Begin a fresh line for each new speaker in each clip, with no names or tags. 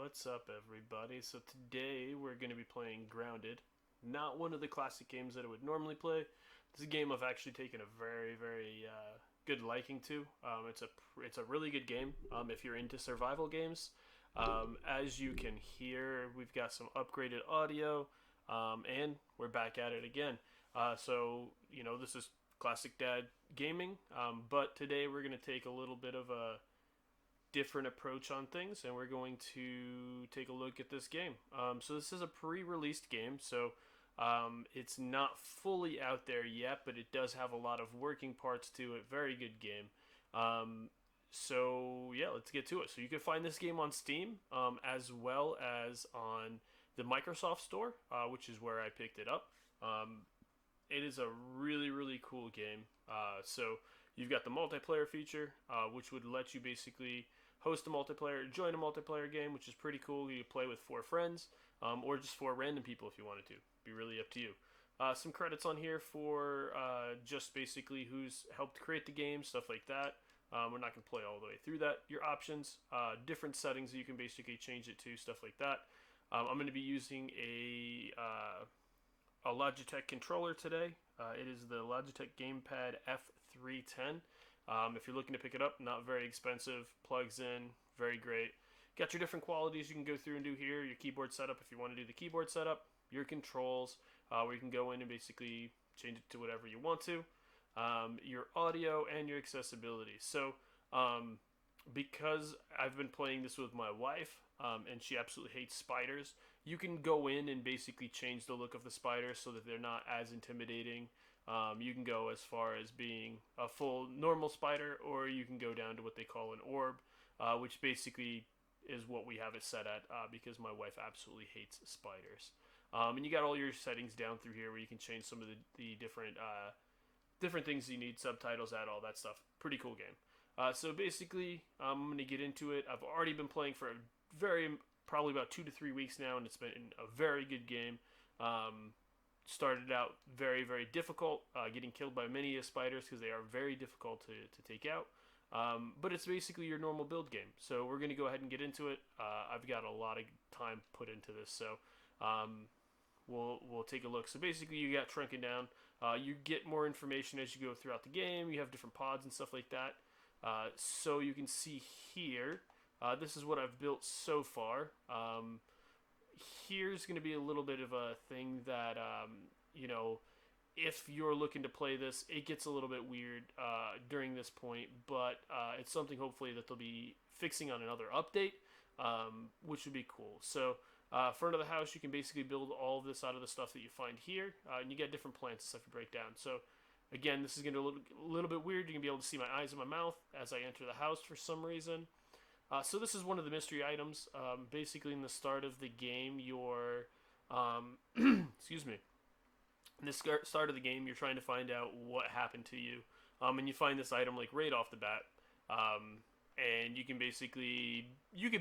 What's up, everybody? So today we're going to be playing Grounded. Not one of the classic games that I would normally play. This is a game I've actually taken a very good liking to. It's a really good game if you're into survival games. As you can hear, we've got some upgraded audio, and we're back at it again. This is Classic Dad Gaming, but today we're going to take a little bit of a different approach on things, and we're going to take a look at this game. So this is a pre-released game, so it's not fully out there yet, but it does have a lot of working parts to it. Very good game. Let's get to it. So you can find this game on Steam, as well as on the Microsoft Store, which is where I picked it up. It is a really cool game. So you've got the multiplayer feature, which would let you basically host a multiplayer, join a multiplayer game, which is pretty cool. You play with 4 friends, or just 4 random people if you wanted to. Be really up to you. Some credits on here for just basically who's helped create the game, stuff like that. We're not going to play all the way through that. Your options, different settings that you can basically change it to, stuff like that. I'm going to be using a Logitech controller today. It is the Logitech Gamepad F310. If you're looking to pick it up, not very expensive, plugs in, very great. Got your different qualities you can go through and do here. Your keyboard setup if you want to do the keyboard setup. Your controls, where you can go in and basically change it to whatever you want to. Your audio and your accessibility. So, because I've been playing this with my wife, and she absolutely hates spiders, you can go in and basically change the look of the spiders so that they're not as intimidating. You can go as far as being a full normal spider, or you can go down to what they call an orb, which basically is what we have it set at, because my wife absolutely hates spiders. And you got all your settings down through here where you can change some of the different things you need, subtitles, add all that stuff. Pretty cool game. So basically, I'm going to get into it. I've already been playing for probably about 2 to 3 weeks now, and it's been a very good game. Started out very difficult, getting killed by many spiders because they are very difficult to take out. But it's basically your normal build game. So we're going to go ahead and get into it. I've got a lot of time put into this, so we'll take a look. So basically, you got shrunken down. You get more information as you go throughout the game. You have different pods and stuff like that. So you can see here, this is what I've built so far. Here's going to be a little bit of a thing that, if you're looking to play this, it gets a little bit weird during this point, but it's something hopefully that they'll be fixing on another update, which would be cool. So, front of the house, you can basically build all of this out of the stuff that you find here, and you get different plants and stuff to break down. So, again, this is going to be a little bit weird. You're going to be able to see my eyes and my mouth as I enter the house for some reason. So this is one of the mystery items. Basically, in the start of the game, excuse me. In the start of the game, you're trying to find out what happened to you, and you find this item like right off the bat. And you can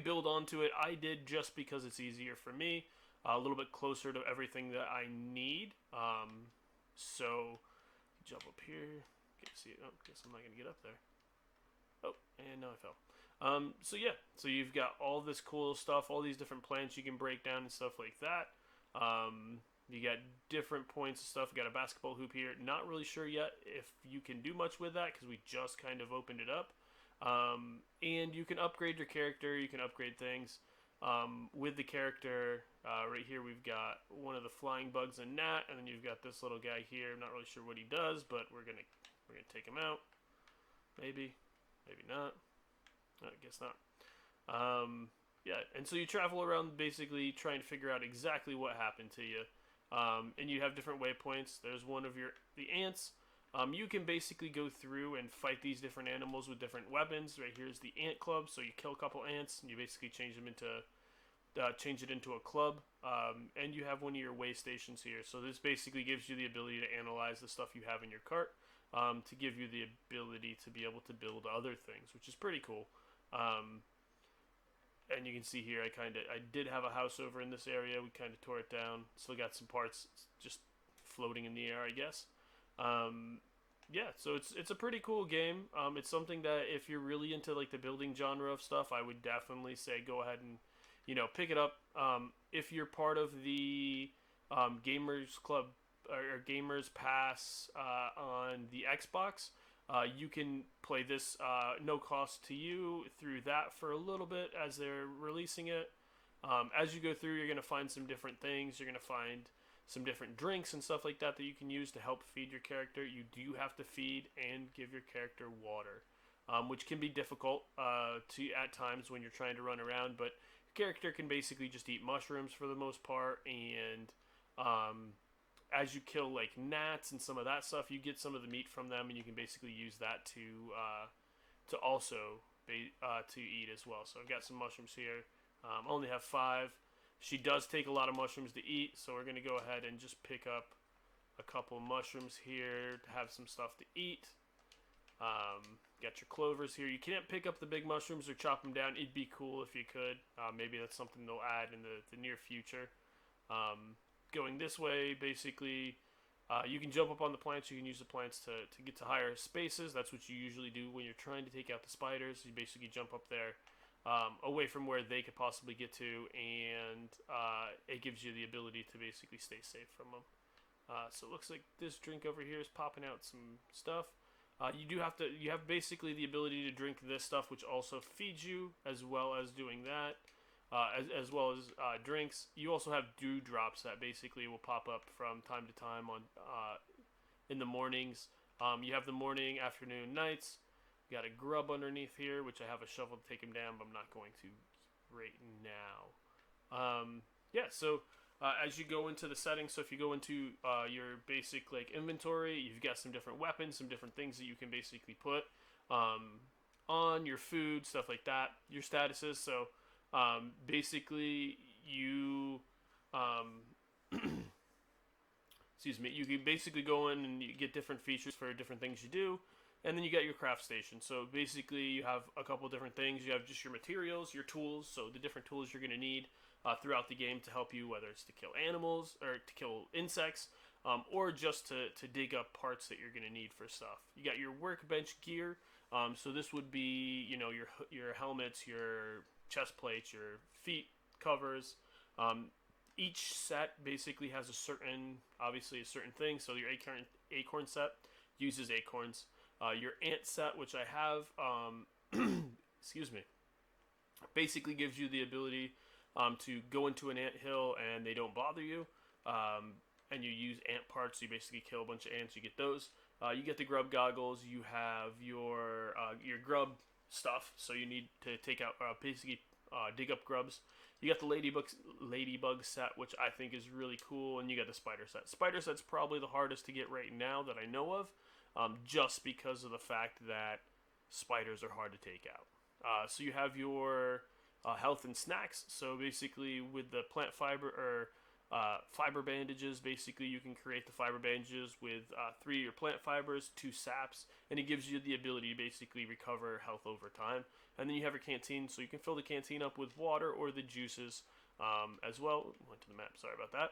build onto it. I did just because it's easier for me, a little bit closer to everything that I need. So jump up here. Can't see it. Oh, guess I'm not gonna get up there. Oh, and now I fell. So you've got all this cool stuff, all these different plants you can break down and stuff like that. You got different points of stuff. You got a basketball hoop here. Not really sure yet if you can do much with that because we just kind of opened it up. And you can upgrade your character. You can upgrade things with the character. Right here we've got one of the flying bugs and gnat, and then you've got this little guy here. I'm not really sure what he does, but we're gonna take him out. Maybe not. I guess not. And so you travel around basically trying to figure out exactly what happened to you. And you have different waypoints. There's one of the ants. You can basically go through and fight these different animals with different weapons. Right here's the ant club. So you kill a couple ants and you basically change it into a club. And you have one of your way stations here. So this basically gives you the ability to analyze the stuff you have in your cart, to give you the ability to be able to build other things, which is pretty cool. And you can see here, I did have a house over in this area. We kind of tore it down. Still got some parts just floating in the air, I guess. So it's a pretty cool game. It's something that if you're really into like the building genre of stuff, I would definitely say go ahead and pick it up. If you're part of the Gamers Club or Gamers Pass on the Xbox, you can play this no cost to you through that for a little bit as they're releasing it. As you go through, you're going to find some different things. You're going to find some different drinks and stuff like that that you can use to help feed your character. You do have to feed and give your character water, which can be difficult to at times when you're trying to run around. But your character can basically just eat mushrooms for the most part, and as you kill like gnats and some of that stuff, you get some of the meat from them, and you can basically use that to also to eat as well. So I've got some mushrooms here. I only have 5. She does take a lot of mushrooms to eat, so we're going to go ahead and just pick up a couple mushrooms here to have some stuff to eat. Got your clovers here. You can't pick up the big mushrooms or chop them down. It'd be cool if you could. Maybe that's something they'll add in the near future. Going this way, basically, you can jump up on the plants. You can use the plants to get to higher spaces. That's what you usually do when you're trying to take out the spiders. You basically jump up there. Away from where they could possibly get to, and it gives you the ability to basically stay safe from them. So it looks like this drink over here is popping out some stuff. You have basically the ability to drink this stuff, which also feeds you, as well as doing that, as well as drinks. You also have dew drops that basically will pop up from time to time on in the mornings. You have the morning, afternoon, nights. Got a grub underneath here, which I have a shovel to take him down, but I'm not going to right now. So as you go into the settings, so if you go into your basic like inventory, you've got some different weapons, some different things that you can basically put on your food, stuff like that, your statuses. So basically you excuse me, you can basically go in and you get different features for different things you do. And then you got your craft station. So basically you have a couple different things. You have just your materials, your tools, so the different tools you're going to need throughout the game to help you, whether it's to kill animals or to kill insects, or just to dig up parts that you're going to need for stuff. You got your workbench gear. So this would be, your helmets, your chest plates, your feet covers. Each set basically has a certain thing. So your acorn set uses acorns. Your ant set, which I have, excuse me, basically gives you the ability to go into an ant hill and they don't bother you. And you use ant parts, so you basically kill a bunch of ants, you get those. You get the grub goggles, you have your grub stuff, so you need to take out, dig up grubs. You got the ladybug set, which I think is really cool, and you got the spider set. Spider set's probably the hardest to get right now that I know of. Just because of the fact that spiders are hard to take out. So you have your health and snacks. So basically with the plant fiber or fiber bandages, basically you can create the fiber bandages with 3 of your plant fibers, 2 saps, and it gives you the ability to basically recover health over time. And then you have your canteen, so you can fill the canteen up with water or the juices as well. Went to the map, sorry about that.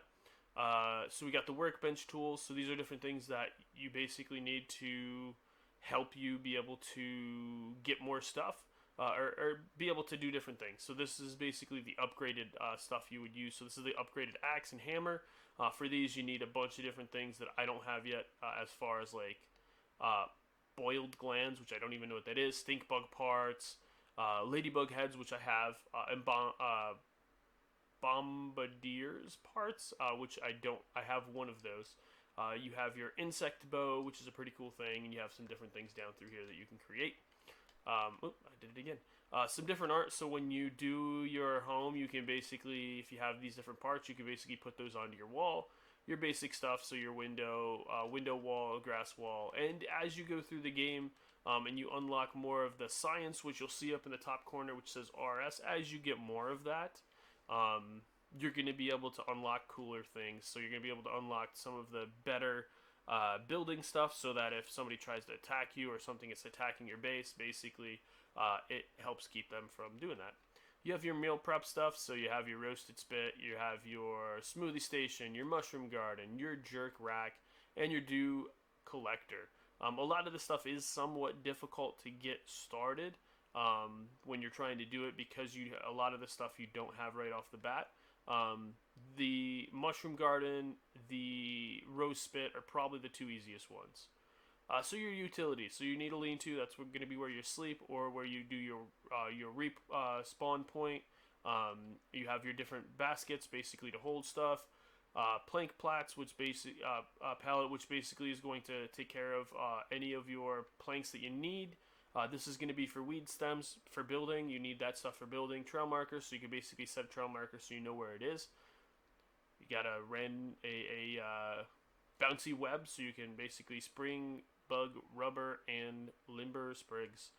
So we got the workbench tools. So these are different things that you basically need to help you be able to get more stuff or be able to do different things. So this is basically the upgraded stuff you would use. So this is the upgraded axe and hammer. For these, you need a bunch of different things that I don't have yet, as far as like boiled glands, which I don't even know what that is, stink bug parts, ladybug heads, which I have, and bombardier's parts, which I don't. I have one of those. You have your insect bow, which is a pretty cool thing, and you have some different things down through here that you can create. I did it again. Some different art. So when you do your home, you can basically, if you have these different parts, you can basically put those onto your wall. Your basic stuff, so your window wall, grass wall, and as you go through the game, and you unlock more of the science, which you'll see up in the top corner, which says RS. As you get more of that, you're going to be able to unlock cooler things. So you're going to be able to unlock some of the better building stuff, so that if somebody tries to attack you or something is attacking your base, basically it helps keep them from doing that. You have your meal prep stuff, so you have your roasted spit, you have your smoothie station, your mushroom garden, your jerk rack, and your dew collector. A lot of this stuff is somewhat difficult to get started, when you're trying to do it, because a lot of the stuff you don't have right off the bat. Um, the mushroom garden, the rose spit are probably the two easiest ones. So your utilities. So you need a lean-to. That's going to be where you sleep or where you do your spawn point. You have your different baskets, basically to hold stuff. Plank plats, which pallet, which basically is going to take care of any of your planks that you need. This is going to be for weed stems for building. You need that stuff for building. Trail markers, so you can basically set a trail marker so you know where it is. You got a bouncy web, so you can basically spring, bug, rubber, and limber sprigs,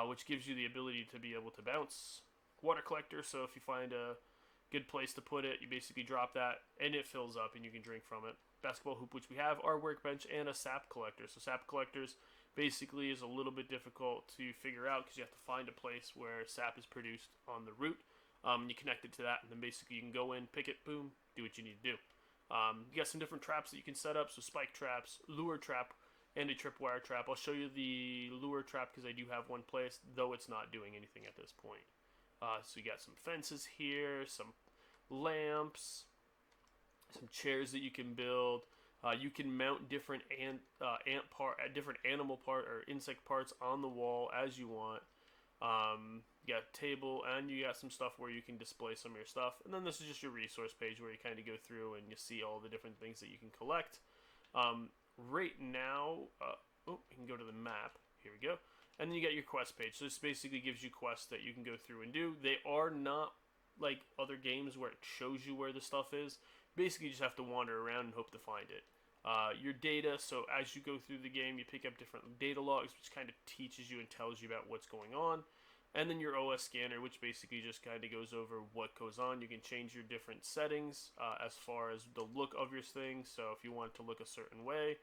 which gives you the ability to be able to bounce. Water collector, so if you find a good place to put it, you basically drop that, and it fills up, and you can drink from it. Basketball hoop, which we have, our workbench, and a sap collector. So sap collectors basically is a little bit difficult to figure out because you have to find a place where sap is produced on the root. You connect it to that, and then basically you can go in, pick it, boom, do what you need to do. You got some different traps that you can set up, so spike traps, lure trap, and a tripwire trap. I'll show you the lure trap because I do have one placed, though it's not doing anything at this point. So you got some fences here, some lamps, some chairs that you can build. You can mount different different animal part or insect parts on the wall as you want. You got a table, and you got some stuff where you can display some of your stuff. And then this is just your resource page where you kind of go through and you see all the different things that you can collect. Right now, you can go to the map. Here we go. And then you got your quest page. So this basically gives you quests that you can go through and do. They are not like other games where it shows you where the stuff is. Basically, you just have to wander around and hope to find it. Your data, so as you go through the game, you pick up different data logs, which kind of teaches you and tells you about what's going on. And then your OS scanner, which basically just kind of goes over what goes on. You can change your different settings as far as the look of your thing. So if you want it to look a certain way,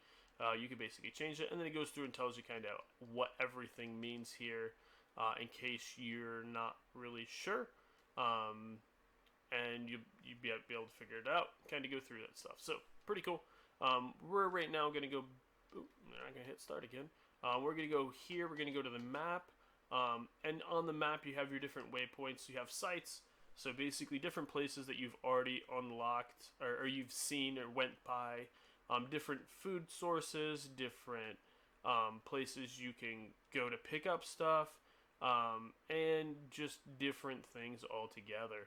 you can basically change it. And then it goes through and tells you kind of what everything means here in case you're not really sure. And you'll be able to figure it out, kind of go through that stuff. So, pretty cool. We're right now going to go... I'm going to hit start again. We're going to go here. We're going to go to the map. And on the map, you have your different waypoints. You have sites. So, basically, different places that you've already unlocked or you've seen or went by. Different food sources, different places you can go to pick up stuff. And just different things altogether.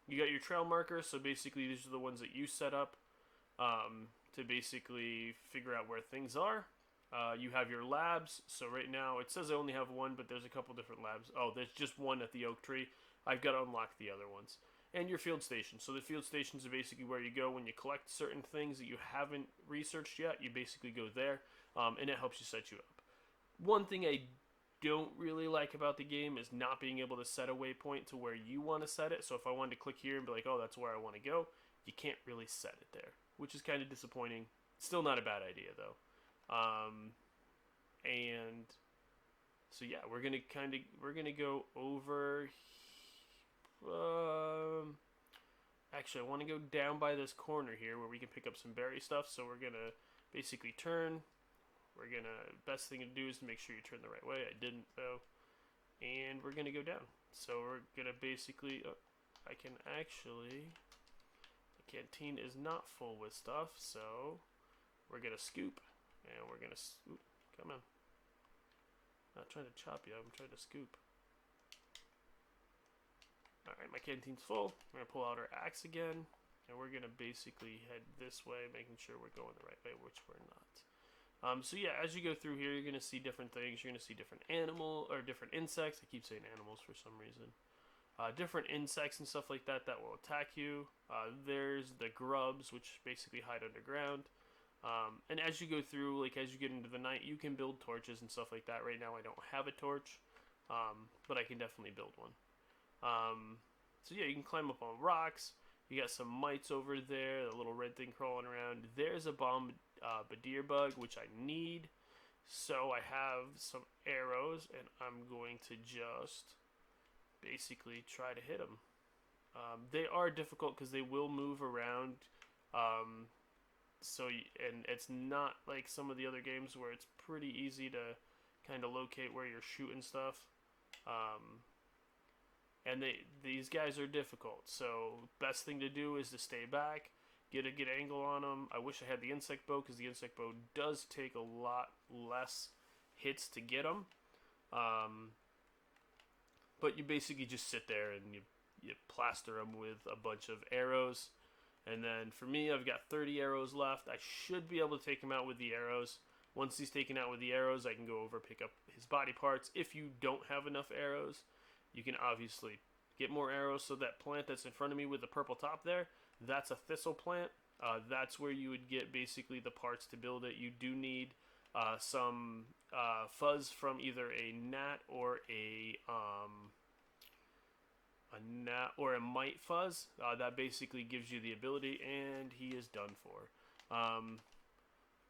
You got your trail markers, so basically these are the ones that you set up to basically figure out where things are. You have your labs, so right now it says I only have one, but there's a couple different labs. Oh, there's just one at the oak tree. I've got to unlock the other ones. And your field stations. So the field stations are basically where you go when you collect certain things that you haven't researched yet. You basically go there, and it helps you set you up. One thing I don't really like about the game is not being able to set a waypoint to where you want to set it. So if I wanted to click here and be like, oh, that's where I want to go, you can't really set it there, which is kind of disappointing. Still not a bad idea though. And so yeah, we're gonna go over. Actually, I want to go down by this corner here where we can pick up some berry stuff. So we're gonna basically turn. Best thing to do is to make sure you turn the right way. I didn't though. And we're gonna go down. So we're gonna basically, I can actually, the canteen is not full with stuff, so we're gonna scoop. And we're gonna, come on. Not trying to chop you, I'm trying to scoop. Alright, my canteen's full. We're gonna pull out our axe again. And we're gonna basically head this way, making sure we're going the right way, which we're not. So yeah, as you go through here, you're going to see different things. You're going to see different different insects. I keep saying animals for some reason. Different insects and stuff like that will attack you. There's the grubs, which basically hide underground. And as you go through, like as you get into the night, you can build torches and stuff like that. Right now I don't have a torch, but I can definitely build one. So yeah, you can climb up on rocks. You got some mites over there, the little red thing crawling around. There's a bombardier bug, which I need. So I have some arrows, and I'm going to just basically try to hit them. They are difficult because they will move around. And it's not like some of the other games where it's pretty easy to kind of locate where you're shooting stuff. And these guys are difficult. So best thing to do is to stay back, get a good angle on them. I wish I had the insect bow because the insect bow does take a lot less hits to get them. Um, but you basically just sit there and you plaster them with a bunch of arrows. And then for me, I've got 30 arrows left. I should be able to take him out with the arrows. Once he's taken out with the arrows, I can go over pick up his body parts. If you don't have enough arrows, you can obviously get more arrows. So that plant that's in front of me with the purple top there, that's a thistle plant. That's where you would get basically the parts to build it. You do need some fuzz from either a gnat or a mite fuzz. That basically gives you the ability, and he is done for.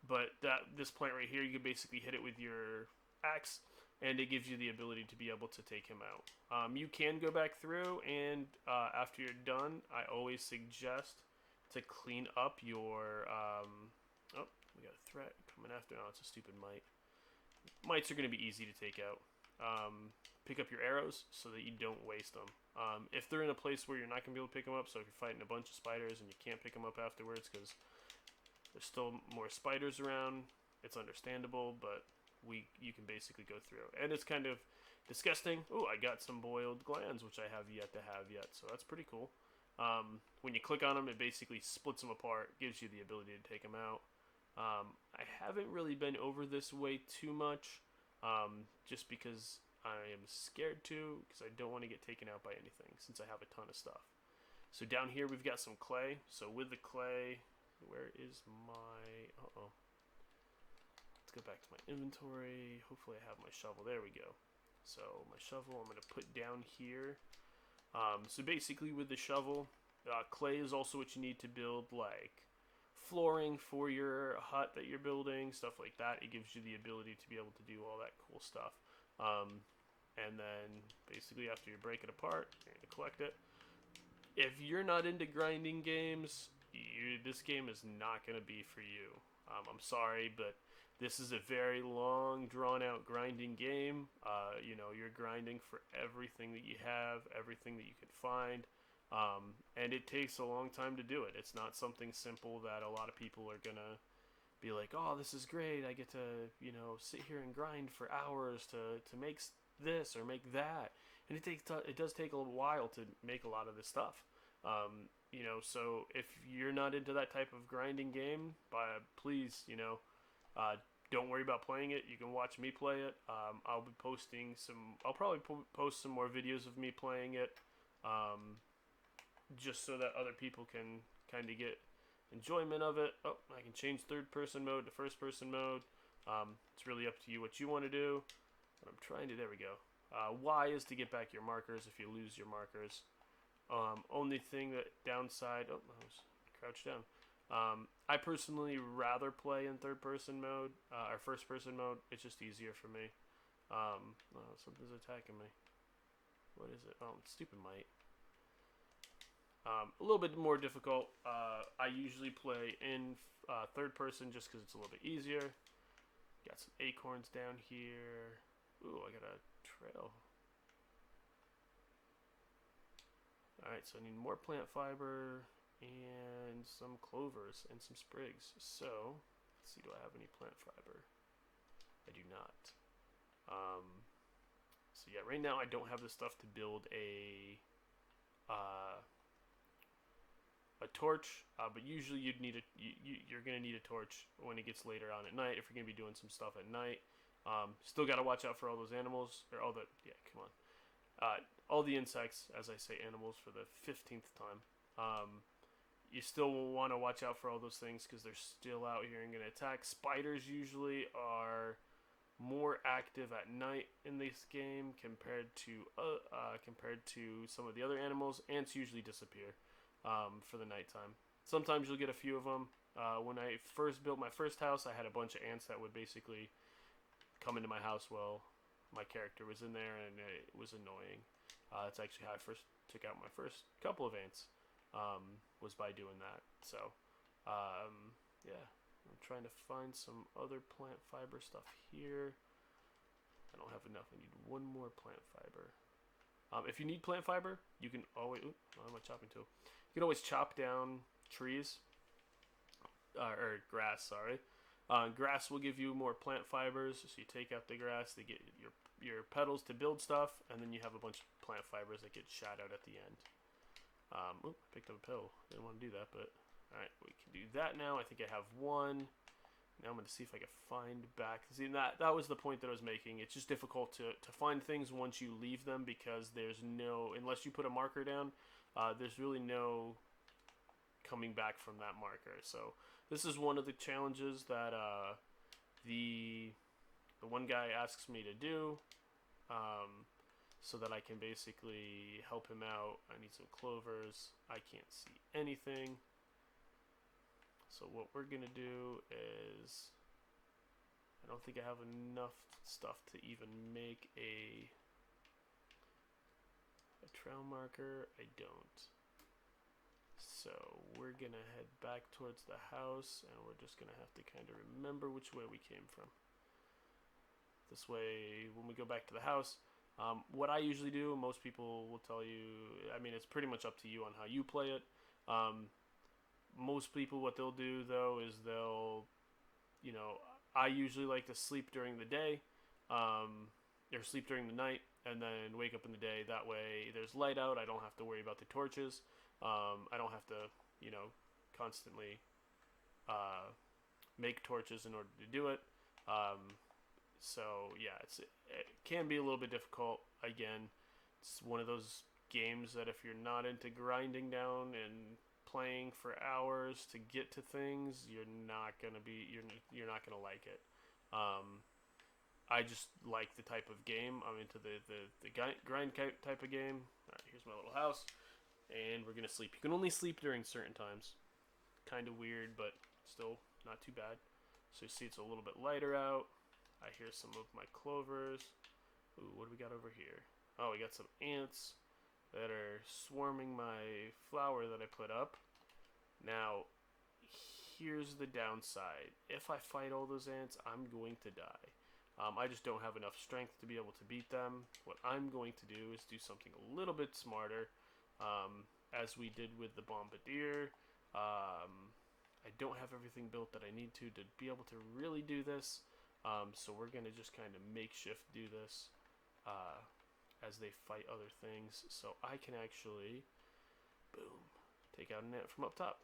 But this plant right here, you can basically hit it with your axe, and it gives you the ability to be able to take him out. You can go back through, and after you're done, I always suggest to clean up your... oh, we got a threat coming after. Oh, it's a stupid mite. Mites are going to be easy to take out. Pick up your arrows so that you don't waste them. If they're in a place where you're not going to be able to pick them up, so if you're fighting a bunch of spiders and you can't pick them up afterwards because there's still more spiders around, it's understandable, but you can basically go through. And it's kind of disgusting. Oh, I got some boiled glands, which I have yet to have yet, so that's pretty cool. When you click on them, it basically splits them apart, gives you the ability to take them out. I haven't really been over this way too much, just because I am scared to, because I don't want to get taken out by anything, since I have a ton of stuff. So down here we've got some clay. So with the clay, where is my... uh-oh. Let's go back to my inventory. Hopefully I have my shovel. There we go. So my shovel I'm going to put down here. So basically with the shovel, clay is also what you need to build, like flooring for your hut that you're building, stuff like that. It gives you the ability to be able to do all that cool stuff. And then basically after you break it apart, you're going to collect it. If you're not into grinding games, this game is not going to be for you. I'm sorry, but this is a very long, drawn-out grinding game. You're grinding for everything that you have, everything that you can find, and it takes a long time to do it. It's not something simple that a lot of people are going to be like, oh, this is great. I get to, sit here and grind for hours to make this or make that. And it does take a little while to make a lot of this stuff. So if you're not into that type of grinding game, please, don't worry about playing it. You can watch me play it. I'll probably post some more videos of me playing it, just so that other people can kind of get enjoyment of it. Oh, I can change third-person mode to first-person mode. It's really up to you what you want to do. But I'm trying to... There we go. Y is to get back your markers if you lose your markers. Only thing that downside... Oh, I was crouched down. I personally rather play in third-person mode, or first-person mode. It's just easier for me. Oh, something's attacking me. What is it? Oh, stupid mite. A little bit more difficult. I usually play in third person just because it's a little bit easier. Got some acorns down here. Ooh, I got a trail. Alright, so I need more plant fiber and some clovers and some sprigs. So, let's see, do I have any plant fiber? I do not. So yeah, right now I don't have the stuff to build a torch, but usually you're gonna need a torch when it gets later on at night if you're gonna be doing some stuff at night. Still gotta watch out for all those animals, or all the insects, as I say animals for the 15th time. You still want to watch out for all those things because they're still out here and gonna attack. Spiders usually are more active at night in this game compared to some of the other animals. Ants usually disappear for the nighttime. Sometimes you'll get a few of them. When I first built my first house, I had a bunch of ants that would basically come into my house while my character was in there, and it was annoying. That's actually how I first took out my first couple of ants, was by doing that. So, yeah, I'm trying to find some other plant fiber stuff here. I don't have enough. I need one more plant fiber. If you need plant fiber, you can always. Ooh, what am I chopping to? You can always chop down trees or grass. Sorry, grass will give you more plant fibers. So you take out the grass to get your petals to build stuff, and then you have a bunch of plant fibers that get shot out at the end. I picked up a pill. Didn't want to do that, but all right, we can do that now. I think I have one. Now I'm going to see if I can find back. See, that was the point that I was making. It's just difficult to find things once you leave them because there's no, unless you put a marker down, there's really no coming back from that marker. So this is one of the challenges that the one guy asks me to do, so that I can basically help him out. I need some clovers. I can't see anything. So what we're going to do is, I don't think I have enough stuff to even make a trail marker. I don't. So we're going to head back towards the house, and we're just going to have to kind of remember which way we came from. This way, when we go back to the house, what I usually do, most people will tell you, I mean, it's pretty much up to you on how you play it. Most people, what they'll do, though, is they'll, I usually like to sleep during the day, or sleep during the night, and then wake up in the day. That way, there's light out. I don't have to worry about the torches. I don't have to, constantly make torches in order to do it. So, yeah, it can be a little bit difficult. Again, it's one of those games that if you're not into grinding down and playing for hours to get to things, you're not gonna like it. I just like the type of game. I'm into the grind type of game. All right, here's my little house, and we're gonna sleep. You can only sleep during certain times. Kind of weird, but still not too bad. So you see, it's a little bit lighter out. I hear some of my clovers. Ooh, what do we got over here? Oh, we got some ants that are swarming my flower that I put up. Now, here's the downside. If I fight all those ants, I'm going to die. I just don't have enough strength to be able to beat them. What I'm going to do is do something a little bit smarter, as we did with the bombardier. I don't have everything built that I need to be able to really do this. So we're going to just kind of makeshift do this as they fight other things. So I can actually, boom, take out an ant from up top.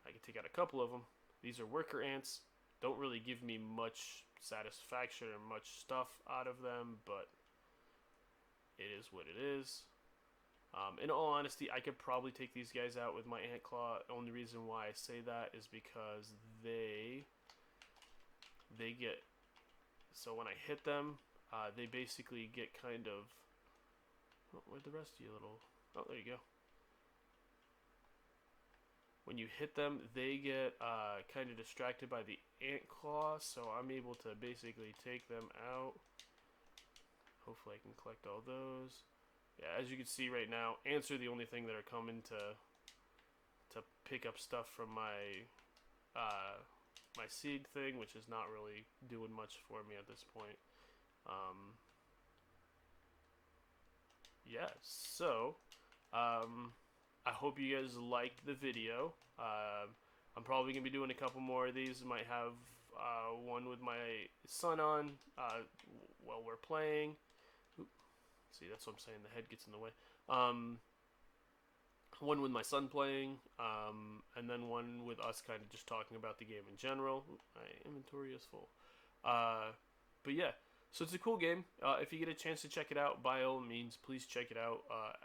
I can take out a couple of them. These are worker ants. Don't really give me much satisfaction or much stuff out of them, but it is what it is. In all honesty, I could probably take these guys out with my ant claw. The only reason why I say that is because they get, so when I hit them, they basically get kind of, oh, where'd the rest of you little, oh, there you go. When you hit them, they get kind of distracted by the ant claw, so I'm able to basically take them out. Hopefully I can collect all those. Yeah, as you can see right now, ants are the only thing that are coming to pick up stuff from my my seed thing, which is not really doing much for me at this point. Yeah, so I hope you guys liked the video. I'm probably gonna be doing a couple more of these. Might have one with my son on while we're playing. Oop. See, that's what I'm saying. The head gets in the way. One with my son playing, and then one with us kind of just talking about the game in general. Oop, my inventory is full. But yeah, so it's a cool game. If you get a chance to check it out, by all means, please check it out.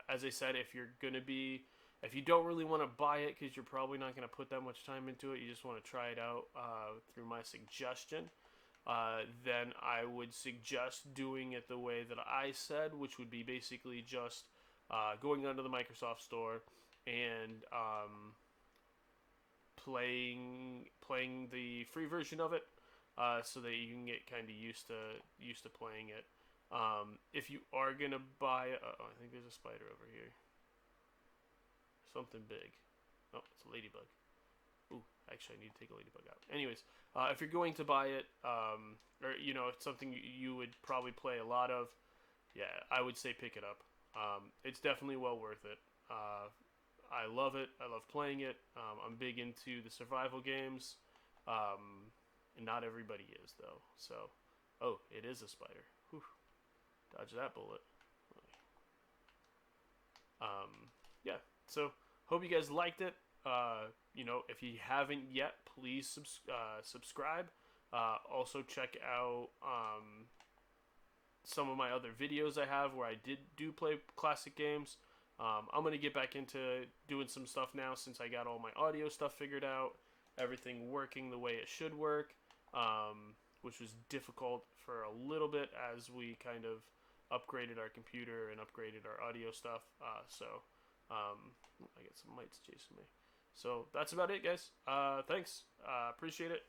As I said, if you don't really want to buy it because you're probably not going to put that much time into it, you just want to try it out through my suggestion, then I would suggest doing it the way that I said, which would be basically just going onto the Microsoft Store and playing the free version of it, so that you can get kind of used to playing it. If you are gonna buy it, I think there's a spider over here. Something big. Oh, it's a ladybug. Ooh, actually, I need to take a ladybug out. Anyways, if you're going to buy it, or it's something you would probably play a lot of, yeah, I would say pick it up. It's definitely well worth it. I love it. I love playing it. I'm big into the survival games. And not everybody is though. So, oh, it is a spider. Whew. Dodge that bullet. Yeah. So, hope you guys liked it. If you haven't yet, please subscribe. Also, check out some of my other videos I have where I do play classic games. I'm gonna get back into doing some stuff now since I got all my audio stuff figured out, everything working the way it should work, which was difficult for a little bit as we kind of upgraded our computer and upgraded our audio stuff. I get some mites chasing me. So that's about it, guys. Thanks. Appreciate it.